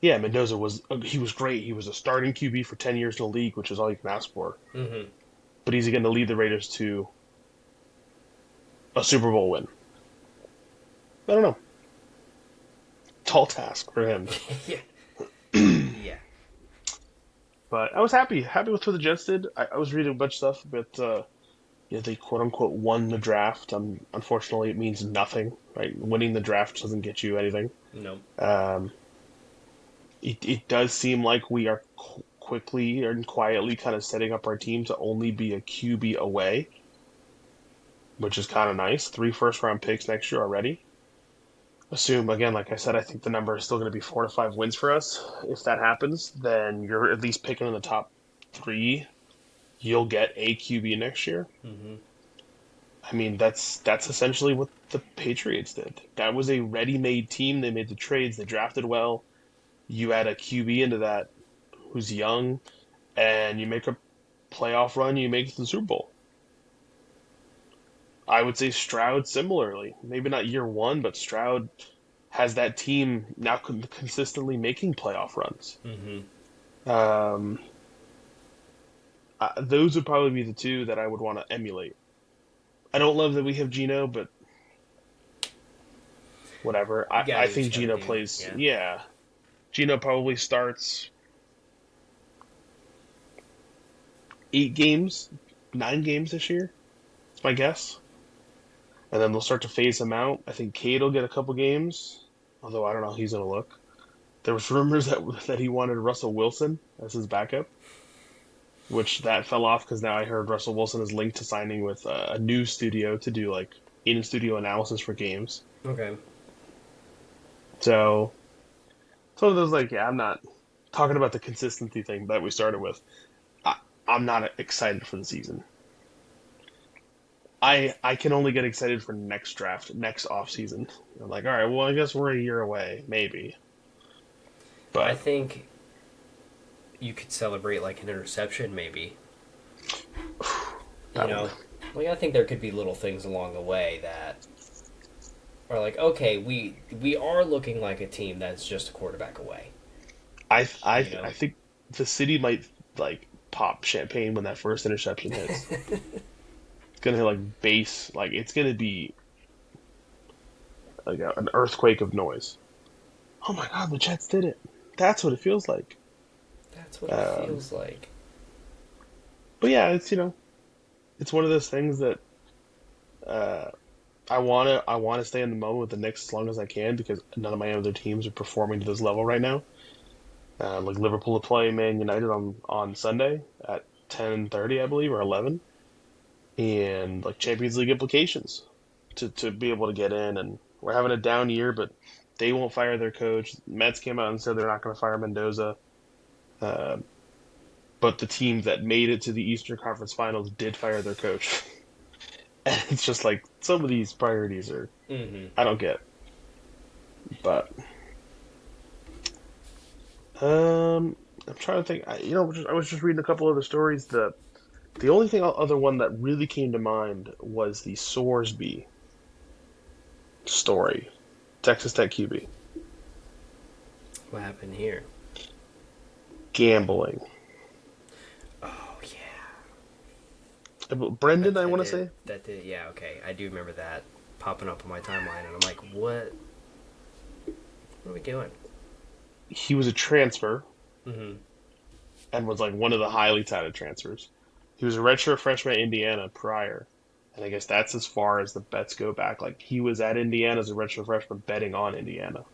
yeah, Mendoza he was great. He was a starting QB for 10 years in the league, which is all you can ask for. Mm-hmm. But he's going to lead the Raiders to a Super Bowl win. I don't know. Tall task for him. Yeah. Yeah. But I was happy with what the Jets did. I was reading a bunch of stuff about they quote unquote won the draft. Unfortunately, it means nothing. Right, winning the draft doesn't get you anything. No. Um, it does seem like we are quickly and quietly kind of setting up our team to only be a QB away, which is kind of nice. 3 first-round picks next year already. Assume again, like I said, I think the number is still going to be 4 to 5 wins for us. If that happens, then you're at least picking in the top three. You'll get a QB next year. Mm-hmm. I mean, that's essentially what the Patriots did. That was a ready-made team. They made the trades. They drafted well. You add a QB into that who's young, and you make a playoff run. You make it to the Super Bowl. I would say Stroud similarly. Maybe not year one, but Stroud has that team now consistently making playoff runs. Mm-hmm. Um, those would probably be the two that I would want to emulate. I don't love that we have Geno, but whatever. You I, gotta I do what think you Geno gotta do. plays. Yeah. Yeah, Geno probably starts 8 games, 9 games this year. That's my guess. And then they'll start to phase him out. I think Cade will get a couple games, although I don't know how he's going to look. There was rumors that he wanted Russell Wilson as his backup, which that fell off because now I heard Russell Wilson is linked to signing with a new studio to do like in-studio analysis for games. Okay. So it's one of those like, yeah, I'm not talking about the consistency thing that we started with. I, I'm not excited for the season. I can only get excited for next draft, next off season. I'm like, all right, well, I guess we're a year away, maybe. I But think you could celebrate like an interception, maybe. You that know, one, like I think there could be little things along the way that are like, okay, we are looking like a team that's just a quarterback away. You know. I think the city might like pop champagne when that first interception hits. It's gonna hit like bass, like it's gonna be like an earthquake of noise. Oh my God, the Jets did it! That's what it feels like. That's what it Um, feels like. but yeah, it's one of those things that uh, I wanna stay in the moment with the Knicks as long as I can because none of my other teams are performing to this level right now. Like Liverpool are playing Man United on Sunday at 10:30, I believe, or 11, and like Champions League implications to be able to get in. And we're having a down year, but they won't fire their coach. Mets came out and said they're not going to fire Mendoza. Uh, but the team that made it to the Eastern Conference Finals did fire their coach. And it's just like some of these priorities are Mm-hmm. I don't get. But um, I'm trying to think. I was just reading a couple other stories. The only other one that really came to mind was the Sorsby story, Texas Tech QB What happened here? gambling. Oh yeah, Brendan, I that want to did say that did. Yeah, okay, I do remember that popping up on my timeline, and I'm like, what? What are we doing? he was a transfer Mm-hmm. and was like one of the highly touted transfers. He was a redshirt freshman at Indiana prior, and I guess that's as far as the bets go back. Like he was at Indiana as a redshirt freshman betting on Indiana,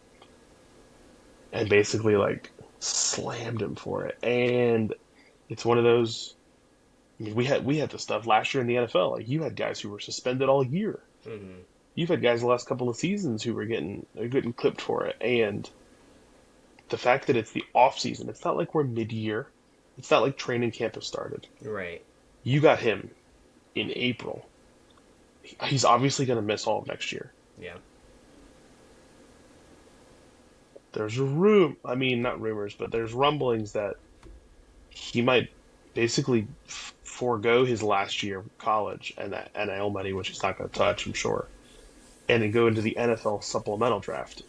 and basically like slammed him for it. And it's one of those. I mean, we had the stuff last year in the NFL. Like you had guys who were suspended all year. Mm-hmm. You've had guys the last couple of seasons who were getting clipped for it, and the fact that it's the off season, it's not like we're mid year. It's not like training camp has started. Right. You got him in April. He's obviously going to miss all of next year. Yeah. There's a room. I mean, not rumors, but there's rumblings that he might basically forego his last year of college and that NIL money, which he's not going to touch, I'm sure, and then go into the NFL supplemental draft.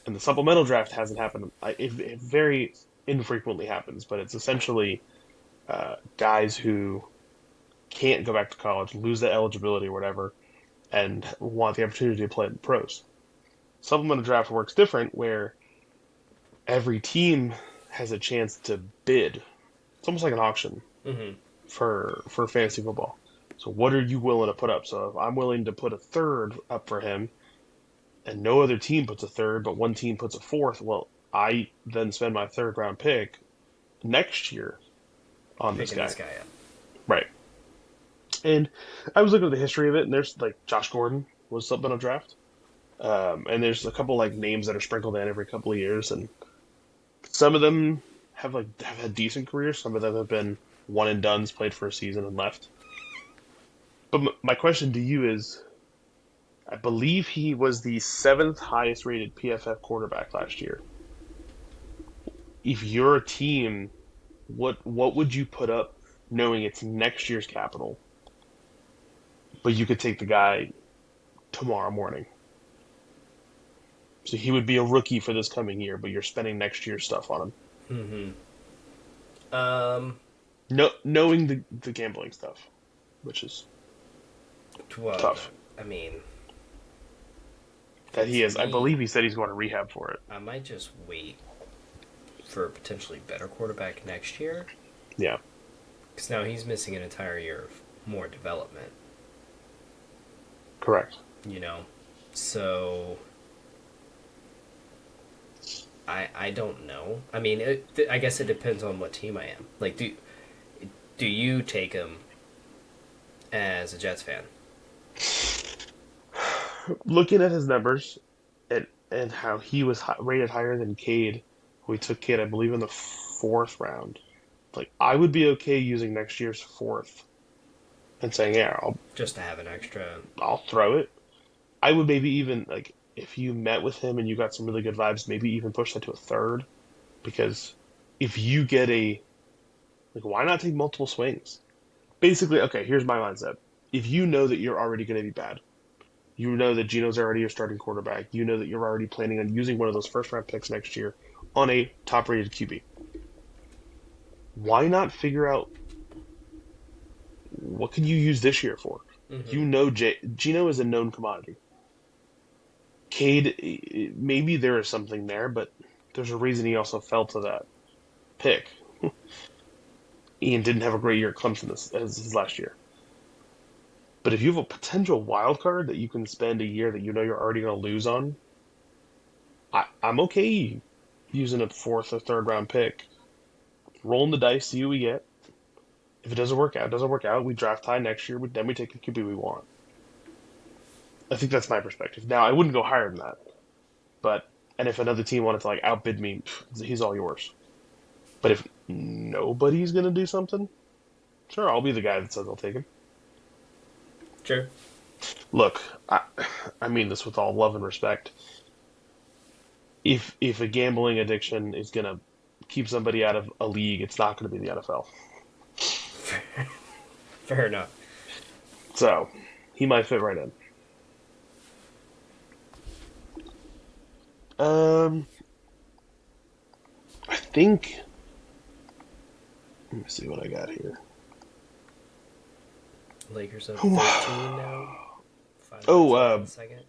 And the supplemental draft hasn't happened. It very infrequently happens, but it's essentially guys who can't go back to college, lose that eligibility or whatever, and want the opportunity to play in the pros. Supplemental draft works different, where every team has a chance to bid. It's almost like an auction Mm-hmm. for fantasy football. So what are you willing to put up? So if I'm willing to put a third up for him, and no other team puts a third, but one team puts a fourth, well, I then spend my third round pick next year on this Picking this guy. guy up. Right. And I was looking at the history of it, and there's like Josh Gordon was supplemental draft. And there's a couple like names that are sprinkled in every couple of years, and some of them have had decent careers. Some of them have been one and dones, played for a season and left. But my question to you is, I believe he was the seventh highest rated PFF quarterback last year. If you're a team, what would you put up, knowing it's next year's capital, but you could take the guy tomorrow morning? So he would be a rookie for this coming year, but you're spending next year's stuff on him. Mm-hmm. Um. No, knowing the gambling stuff, which is Well, tough. I mean, if That he it's is, I me, believe he said he's going to rehab for it. I might just wait for a potentially better quarterback next year, Yeah, because now he's missing an entire year of more development. correct. You know, so I don't know. I mean, I guess it depends on what team I am. Like, do you take him as a Jets fan? Looking at his numbers and how he was rated higher than Cade, we took Cade, I believe, in the fourth round. Like, I would be okay using next year's fourth and saying, yeah, Just to have an extra. I'll throw it. I would maybe even like if you met with him and you got some really good vibes, maybe even push that to a third because if you get a like, why not take multiple swings? Basically, okay, here's my mindset. If you know that you're already going to be bad, you know that Gino's already your starting quarterback, you know that you're already planning on using one of those first round picks next year on a top rated QB. Why not figure out what can you use this year for? Mm-hmm. You know, Gino is a known commodity. Cade, maybe there is something there, but there's a reason he also fell to that. pick. Ian didn't have a great year at Clemson as his last year. But if you have a potential wild card that you can spend a year that you know you're already going to lose on, I'm okay using a fourth or third round pick, rolling the dice, see who we get. If it doesn't work out, it doesn't work out. We draft high next year, then we take the QB we want. I think that's my perspective. Now, I wouldn't go higher than that, but and if another team wanted to like outbid me, he's all yours. But if nobody's going to do something, sure, I'll be the guy that says I'll take him. True. Look, I mean this with all love and respect. If a gambling addiction is going to keep somebody out of a league, it's not going to be the NFL. Fair enough. So he might fit right in. Um, I think. Let me see what I got here. Lakers up 13 now. Five minutes Oh, left in the second.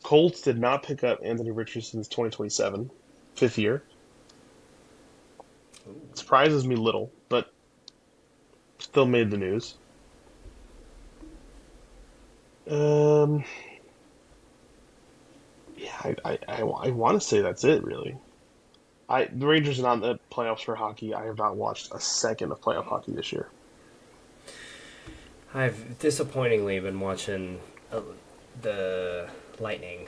Colts did not pick up Anthony Richardson's 2027, fifth year. Ooh. Surprises me little, but still made the news. Um, yeah, I want to say that's it, really. The Rangers are not in the playoffs for hockey. I have not watched a second of playoff hockey this year. I've disappointingly been watching the Lightning,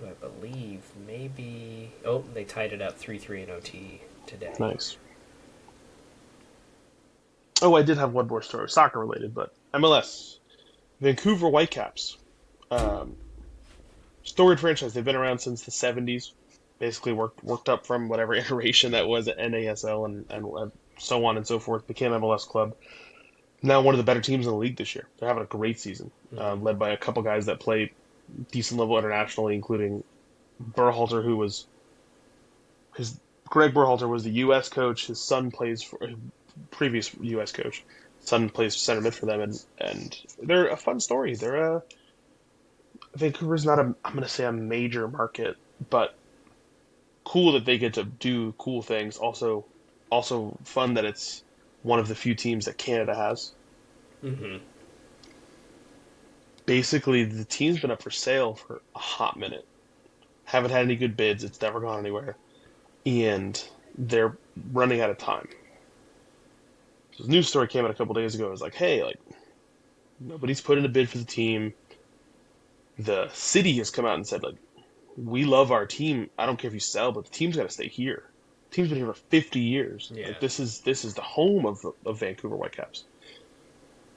who I believe maybe. Oh, they tied it up 3-3 in OT today. Nice. Oh, I did have one more story, soccer related, but MLS, Vancouver Whitecaps, um, storied franchise. They've been around since the '70s. Basically, worked up from whatever iteration that was at NASL and so on and so forth. Became MLS club. Now one of the better teams in the league this year. They're having a great season, Mm-hmm. led by a couple guys that play decent level internationally, including Berhalter, who was his Greg Berhalter was the U.S. coach. His son plays for previous U.S. coach. Son plays center mid for them, and they're a fun story. They're Vancouver's not a I'm going to say a major market, but cool that they get to do cool things. Also fun that it's one of the few teams that Canada has. Mm-hmm. Basically, the team's been up for sale for a hot minute. Haven't had any good bids. It's never gone anywhere, and they're running out of time. So the news story came out a couple days ago. It was like, hey, like nobody's put in a bid for the team. The city has come out and said, like, we love our team. I don't care if you sell, but the team's got to stay here. The team's been here for 50 years. Yeah. Like this is the home of Vancouver Whitecaps.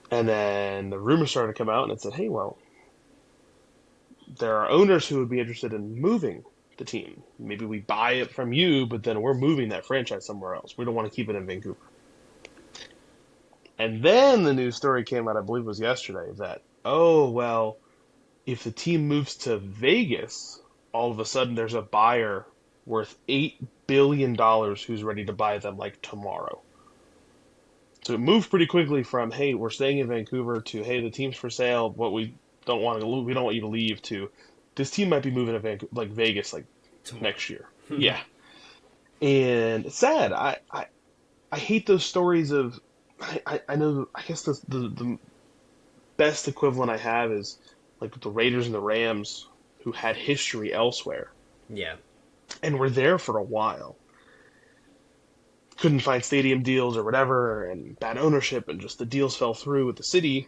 And then the rumors started to come out, and it said, hey, well, there are owners who would be interested in moving the team. Maybe we buy it from you, but then we're moving that franchise somewhere else. We don't want to keep it in Vancouver. And then the news story came out, I believe it was yesterday, that, oh, well, if the team moves to Vegas, all of a sudden there's a buyer worth $8 billion who's ready to buy them like tomorrow. So it moved pretty quickly from, hey, we're staying in Vancouver to, hey, the team's for sale, but we don't want you to leave to this team might be moving to Vegas like Tomorrow. next year. Yeah. And it's sad. I hate those stories of I know I guess the best equivalent I have is like the Raiders and the Rams who had history elsewhere Yeah. and were there for a while. Couldn't find stadium deals or whatever, and bad ownership, and just the deals fell through with the city,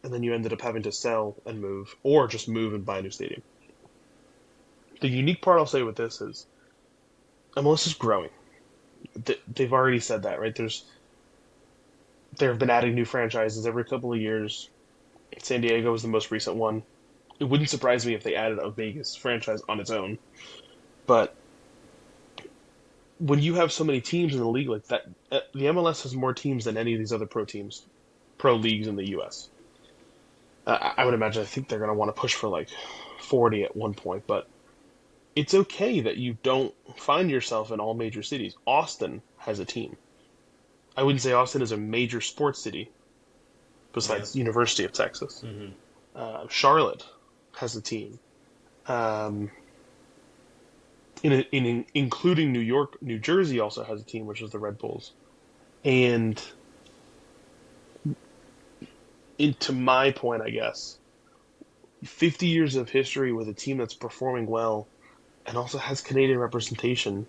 and then you ended up having to sell and move, or just move and buy a new stadium. The unique part I'll say with this is MLS is growing. They've already said that, right? They have been adding new franchises every couple of years. San Diego was the most recent one. It wouldn't surprise me if they added a Vegas franchise on its own. But when you have so many teams in the league like that, the MLS has more teams than any of these other pro leagues in the U.S. I would imagine. I think they're going to want to push for like 40 at one point, but it's okay that you don't find yourself in all major cities. Austin has a team. I wouldn't say Austin is a major sports city, Yeah. besides University of Texas. Mm-hmm. Charlotte has a team. Um, including New York, New Jersey also has a team, which is the Red Bulls. And to my point, I guess, 50 years of history with a team that's performing well and also has Canadian representation.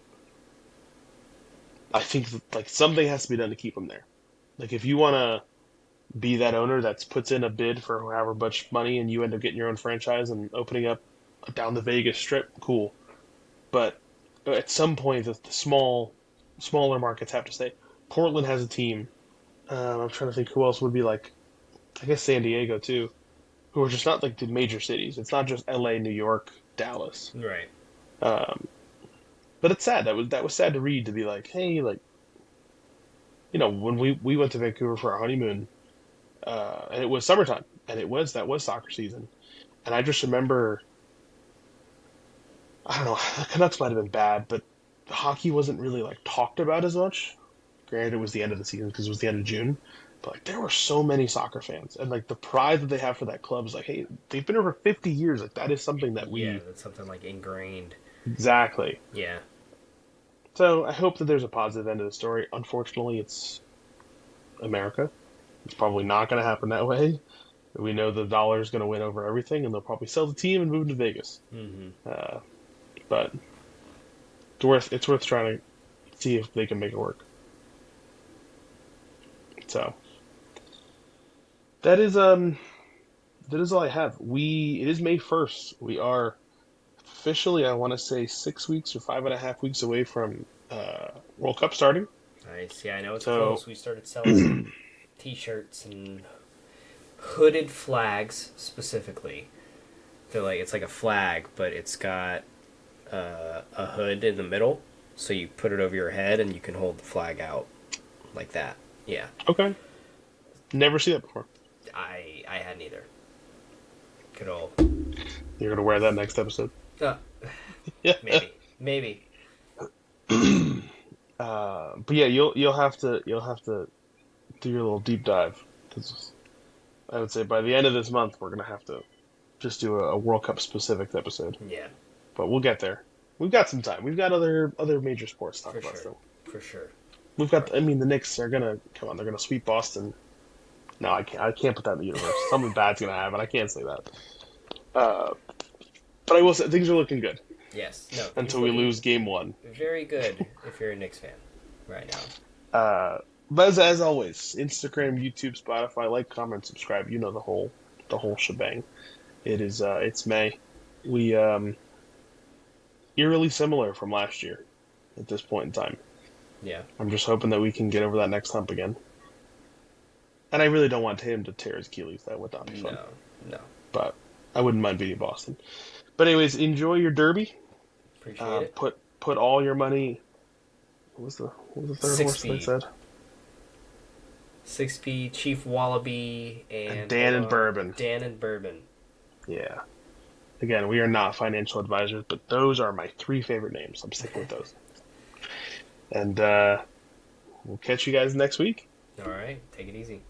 I think like something has to be done to keep them there. Like if you want to be that owner that puts in a bid for however much money and you end up getting your own franchise and opening up down the Vegas Strip, cool. But at some point, the smaller markets have to stay. Portland has a team. I'm trying to think who else would be like. I guess San Diego too, who are just not like the major cities. It's not just L.A., New York, Dallas. Right. Um, but it's sad. That was sad to read to be like, hey, like when we went to Vancouver for our honeymoon, and it was summertime, and that was soccer season, and I just remember, I don't know, the Canucks might have been bad, but hockey wasn't really like talked about as much. Granted, it was the end of the season because it was the end of June, but like there were so many soccer fans, and like the pride that they have for that club is like, hey, they've been here for 50 years. Like that is something that Yeah, we that's something like ingrained. exactly. Yeah. So I hope that there's a positive end of the story. Unfortunately, it's America. It's probably not going to happen that way. We know the dollar is going to win over everything, and they'll probably sell the team and move to Vegas. Mm-hmm. But it's worth trying to see if they can make it work. So that is that is all I have. It is May 1st. We are officially, I want to say, 6 weeks or 5.5 weeks away from World Cup starting. Nice. Yeah, I know it's So close. We started selling some T-shirts and hooded flags specifically. They're like it's like a flag, but it's got a hood in the middle, so you put it over your head and you can hold the flag out like that. Yeah, okay, never see that before. I hadn't either. Could all You're gonna wear that next episode. uh, Yeah. maybe. But yeah, you'll have to do your little deep dive because I would say by the end of this month we're gonna have to just do a World Cup specific episode. Yeah, But we'll get there. We've got some time. We've got other major sports to talk for about sure, still. for sure. We've got. I mean, the Knicks are gonna come on. They're gonna sweep Boston. No, I can't. I can't put that in the universe. Something bad's gonna happen. I can't say that. Uh, but I will say things are looking good Yes, no, things until we looking lose Game One. very good if you're a Knicks fan right now. But as always, Instagram, YouTube, Spotify, like, comment, subscribe. You know the whole shebang. It's May. We eerily similar from last year at this point in time. Yeah, I'm just hoping that we can get over that next hump again. And I really don't want him to tear his Achilles. That would not be fun. no, no, But I wouldn't mind beating Boston. But anyways, enjoy your derby. appreciate it. Put all your money. What was the third Six horse they speed. said? 6B, Chief Wallaby, And and Dan and Bourbon. Dan and Bourbon. Yeah. Again, we are not financial advisors, but those are my three favorite names. I'm sticking with those. And we'll catch you guys next week. All right, take it easy.